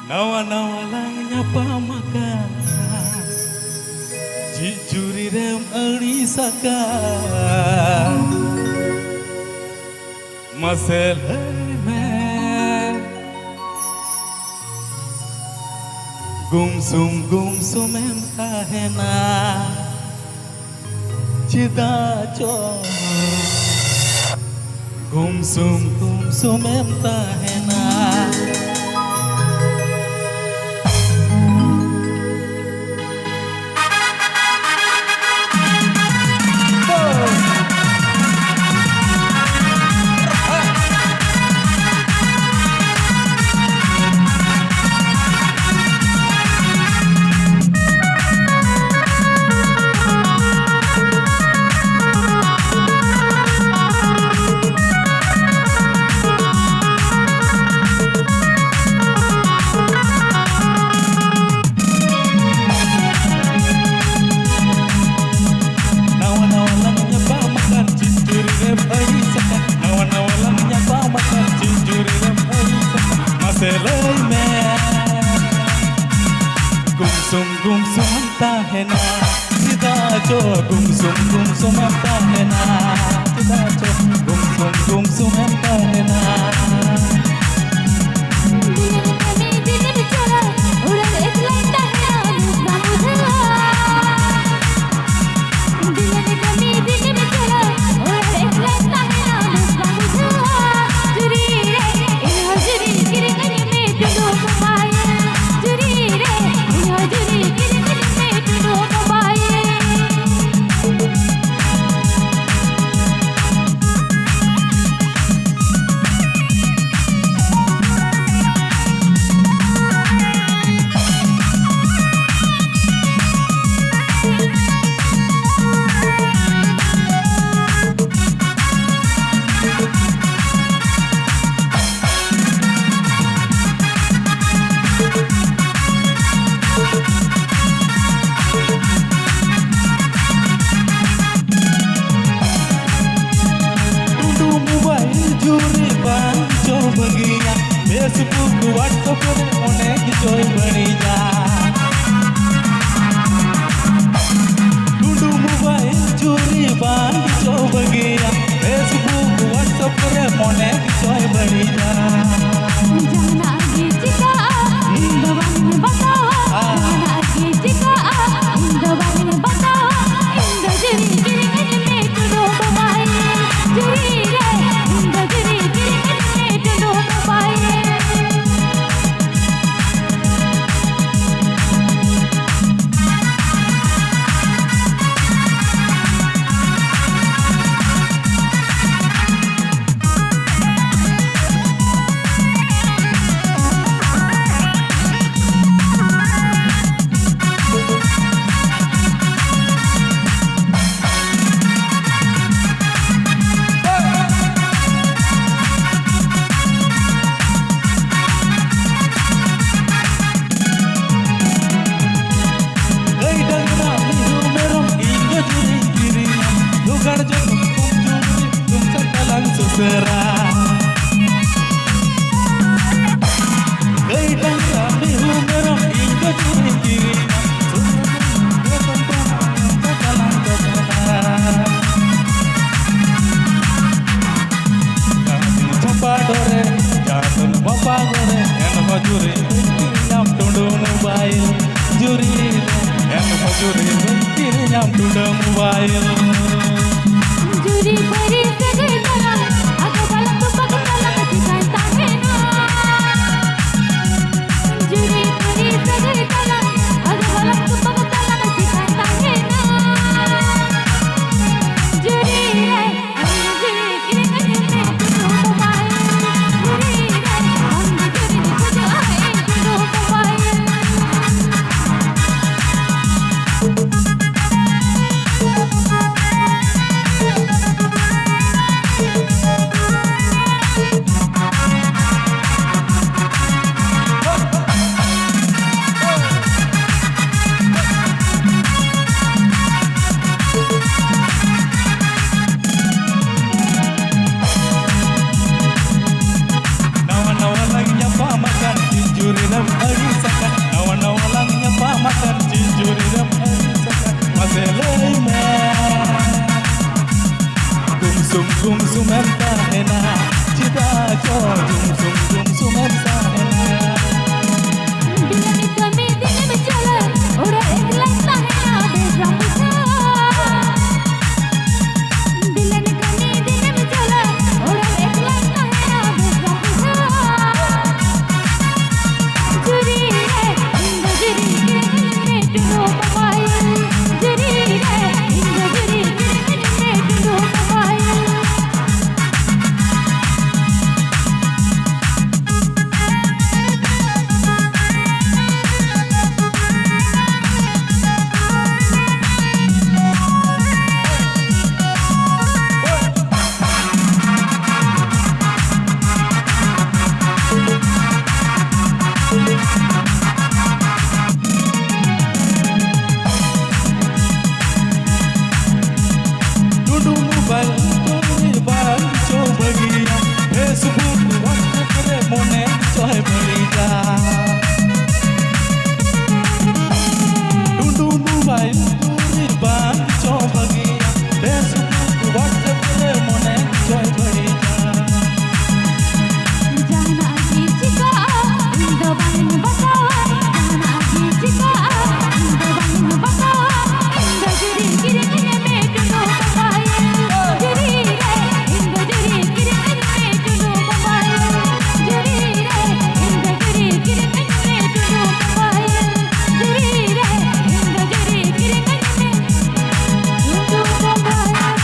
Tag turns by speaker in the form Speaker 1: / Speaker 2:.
Speaker 1: Nawa-nawa lang nyapamakan Jujuri rem alisakan Maselai me Gumsum em kahena Cida cho Gumsum em kahena Maselai me Gumsum tahena Cida cho Gumsum tahena Cida cho Gumsum tahena Juri banco baginya Facebook WhatsApp में उन्हें किचोई बनी जा डूडू mobile जूरी banco baginya Facebook WhatsApp में उन्हें किचोई बनी जा
Speaker 2: जाना कीजिएगा इंदवान बताओ जाना कीजिएगा इंदवान बताओ इंद जरी गिरी में टुडो मोबाइल जरी रे इंद जरी गिरी में टुडो mobile Juri beri segala, aku balas tu pakai dalam hati tahena. Juri beri segala, aku balas tu pakai dalam hati tahena. Juri re, juri kiri kiri tu mobile. Juri re, juri tu mobile.
Speaker 1: cho zum sumer sahna
Speaker 2: दिलनी कमी दिन में चला और एक लगता है ना बेरंगा दिलनी कमी दिन में चला और एक लगता है ना बेरंगा जुरी है इंद जुरी गिरने टुनो पवायल जुरी है इंद जुरी गिरने टुनो पवायल
Speaker 1: Dudu mobile tore bal cho bagiya Facebook WhatsApp re mone choy baliga Dudu mobile tore bal cho bagiya Facebook WhatsApp re mone choy baliga
Speaker 2: जाना जीचिका इंद बाइन बतावा जाना जीचिका इंद बाइन बतावा इंद जुरी गिरने में टुनो पवायल जुरी रे इंद जुरी गिरने में टुनो पवायल जुरी रे इंद जुरी गिरने में टुनो पवायल जुरी रे इंद जुरी गिरने में टुनो पवायल